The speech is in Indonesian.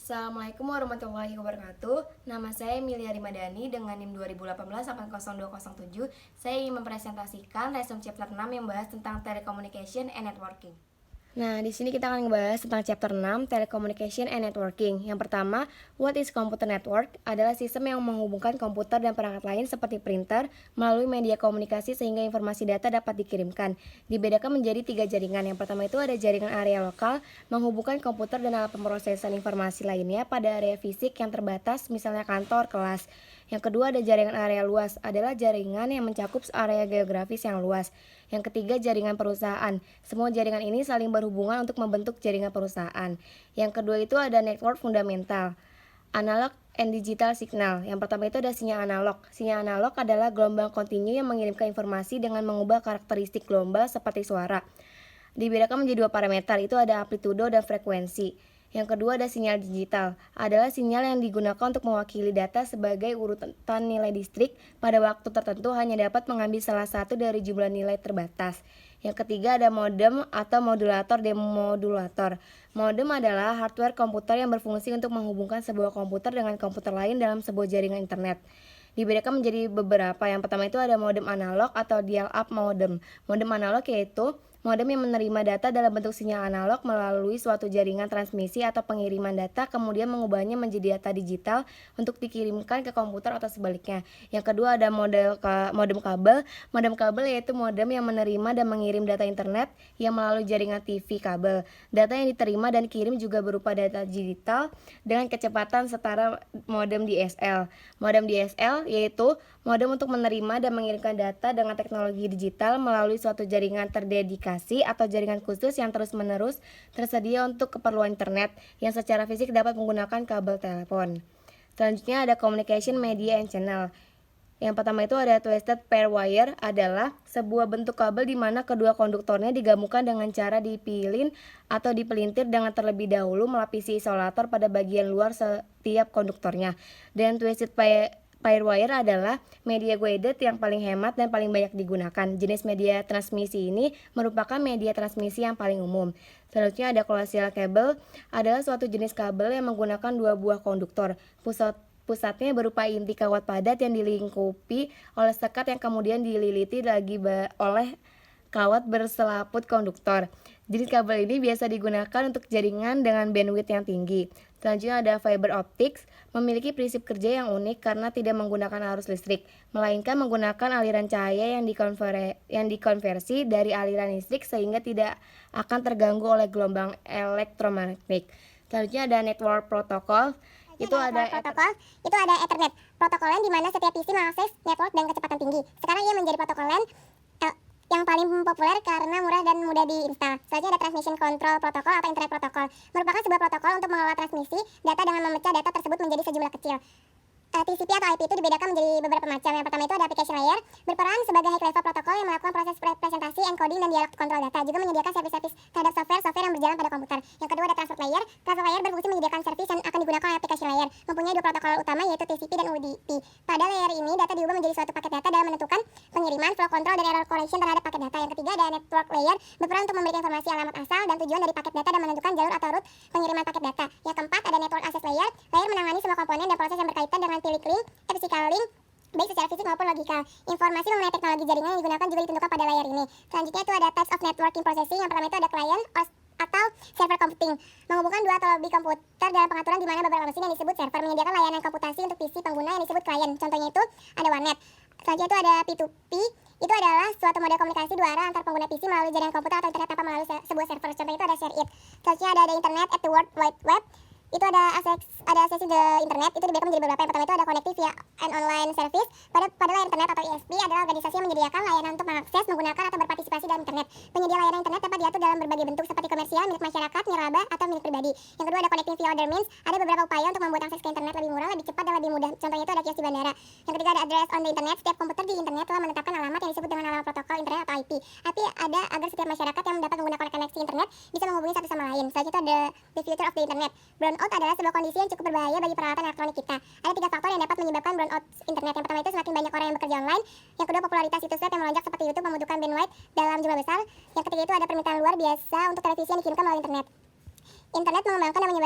Assalamualaikum warahmatullahi wabarakatuh. Nama saya Emilia Rimadani dengan NIM 2018-80207. Saya ingin mempresentasikan lesson chapter 6 yang membahas tentang telecommunication and networking. Nah, di sini kita akan membahas tentang chapter 6, Telecommunication and Networking. Yang pertama, what is computer network? Adalah sistem yang menghubungkan komputer dan perangkat lain seperti printer melalui media komunikasi sehingga informasi data dapat dikirimkan. Dibedakan menjadi 3 jaringan. Yang pertama itu ada jaringan area lokal, menghubungkan komputer dan alat pemrosesan informasi lainnya pada area fisik yang terbatas, misalnya kantor, kelas. Yang kedua ada jaringan area luas, adalah jaringan yang mencakup area geografis yang luas. Yang ketiga jaringan perusahaan, semua jaringan ini saling berhubungan untuk membentuk jaringan perusahaan. Yang kedua itu ada network fundamental, analog and digital signal. Yang pertama itu ada sinyal analog. Sinyal analog adalah gelombang kontinu yang mengirimkan informasi dengan mengubah karakteristik gelombang seperti suara. Dibedakan menjadi 2 parameter, itu ada amplitudo dan frekuensi. Yang kedua ada sinyal digital, adalah sinyal yang digunakan untuk mewakili data sebagai urutan nilai distrik pada waktu tertentu hanya dapat mengambil salah satu dari jumlah nilai terbatas. Yang ketiga ada modem atau modulator demodulator. Modem adalah hardware komputer yang berfungsi untuk menghubungkan sebuah komputer dengan komputer lain dalam sebuah jaringan internet. Dibedakan menjadi beberapa. Yang pertama itu ada modem analog atau dial-up modem. Modem analog yaitu modem yang menerima data dalam bentuk sinyal analog melalui suatu jaringan transmisi atau pengiriman data, kemudian mengubahnya menjadi data digital untuk dikirimkan ke komputer atau sebaliknya. Yang kedua ada modem kabel. Modem kabel yaitu modem yang menerima dan mengirim data internet yang melalui jaringan TV kabel. Data yang diterima dan dikirim juga berupa data digital dengan kecepatan setara modem DSL. Modem DSL yaitu modem untuk menerima dan mengirimkan data dengan teknologi digital melalui suatu jaringan terdedikasi atau jaringan khusus yang terus-menerus tersedia untuk keperluan internet yang secara fisik dapat menggunakan kabel telepon. Selanjutnya ada communication media and channel. Yang pertama itu ada twisted pair wire, adalah sebuah bentuk kabel di mana kedua konduktornya digabungkan dengan cara dipilin atau dipelintir dengan terlebih dahulu melapisi isolator pada bagian luar setiap konduktornya. Dan twisted pair wire adalah media guided yang paling hemat dan paling banyak digunakan. Jenis media transmisi ini merupakan media transmisi yang paling umum. Selanjutnya ada coaxial cable, adalah suatu jenis kabel yang menggunakan 2 buah konduktor. Pusatnya berupa inti kawat padat yang dilingkupi oleh sekat yang kemudian dililiti lagi oleh kawat berselaput konduktor. Jenis kabel ini biasa digunakan untuk jaringan dengan bandwidth yang tinggi. Selanjutnya ada fiber optics, memiliki prinsip kerja yang unik karena tidak menggunakan arus listrik, melainkan menggunakan aliran cahaya yang dikonversi dari aliran listrik sehingga tidak akan terganggu oleh gelombang elektromagnetik. Selanjutnya ada network protocol. Itu ada Ethernet. Protokol LAN di mana setiap PC mengakses network dengan kecepatan tinggi. Sekarang ia menjadi protokol LAN yang paling populer karena murah dan mudah diinstal. Selanjutnya ada Transmission Control Protocol atau Internet Protocol. Merupakan sebuah protokol untuk mengelola transmisi data dengan memecah data tersebut menjadi sejumlah kecil. TCP atau IP itu dibedakan menjadi beberapa macam. Yang pertama itu ada application layer, berperan sebagai high level protokol yang melakukan proses presentasi, encoding, dan dialog kontrol data. Juga menyediakan servis-servis terhadap software yang berjalan pada komputer. Yang kedua ada transport layer. Transport layer berfungsi menyediakan servis yang akan digunakan oleh application layer. Mempunyai 2 protokol utama yaitu TCP dan UDP. Pada layer ini data diubah menjadi suatu paket data dalam menentukan pengiriman, flow control, dan error correction terhadap paket data. Yang ketiga ada network layer, berperan untuk memberikan informasi alamat asal dan tujuan dari paket data dan menentukan jalur atau route pengiriman paket data. Yang keempat ada network access layer. Layer menangani semua komponen dan proses yang berkaitan dengan link, physical link, baik secara fisik maupun logikal. Informasi mengenai teknologi jaringan yang digunakan juga ditentukan pada layar ini. Selanjutnya itu ada types of networking processing. Yang pertama itu ada client atau server computing, menghubungkan 2 atau lebih komputer dalam pengaturan di mana beberapa mesin yang disebut server menyediakan layanan komputasi untuk PC pengguna yang disebut klien. Contohnya itu ada warnet. Selanjutnya itu ada P2P, itu adalah suatu model komunikasi 2 arah antar pengguna PC melalui jaringan komputer atau internet tanpa melalui sebuah server. Contohnya itu ada share it. Selanjutnya ada internet at the world wide web. Itu ada aksesi ke internet, itu dibedakan menjadi beberapa. Yang pertama itu ada connective via an online service. Pada layar internet atau ISP adalah organisasi yang menyediakan layanan untuk mengakses, menggunakan, atau berpartisipasi dalam internet. Penyedia layanan internet dapat diatur dalam berbagai bentuk seperti komersial, milik masyarakat, nirlaba, atau milik pribadi. Yang kedua ada connecting via other means. Ada beberapa upaya untuk membuat akses ke internet lebih murah, lebih cepat, dan lebih mudah. Contohnya itu ada kios di bandara. Yang ketiga ada address on the internet. Setiap komputer di internet telah menetapkan alamat yang disebut dengan alamat protokol internet atau IP. IP ada agar setiap masyarakat yang dapat menggunakan koneksi internet bisa menghubungi satu sama lain. Selanjutnya itu ada the future of the internet. Brownout adalah sebuah kondisi yang cukup berbahaya bagi peralatan elektronik kita. Ada 3 faktor yang dapat menyebabkan brownout internet. Yang pertama itu semakin banyak orang yang bekerja online. Yang kedua popularitas situs web yang melonjak seperti YouTube membutuhkan bandwidth dalam jumlah besar. Yang ketiga itu ada permintaan luar biasa untuk televisi yang dikirimkan melalui internet. Internet mengembangkan dan menyebarkan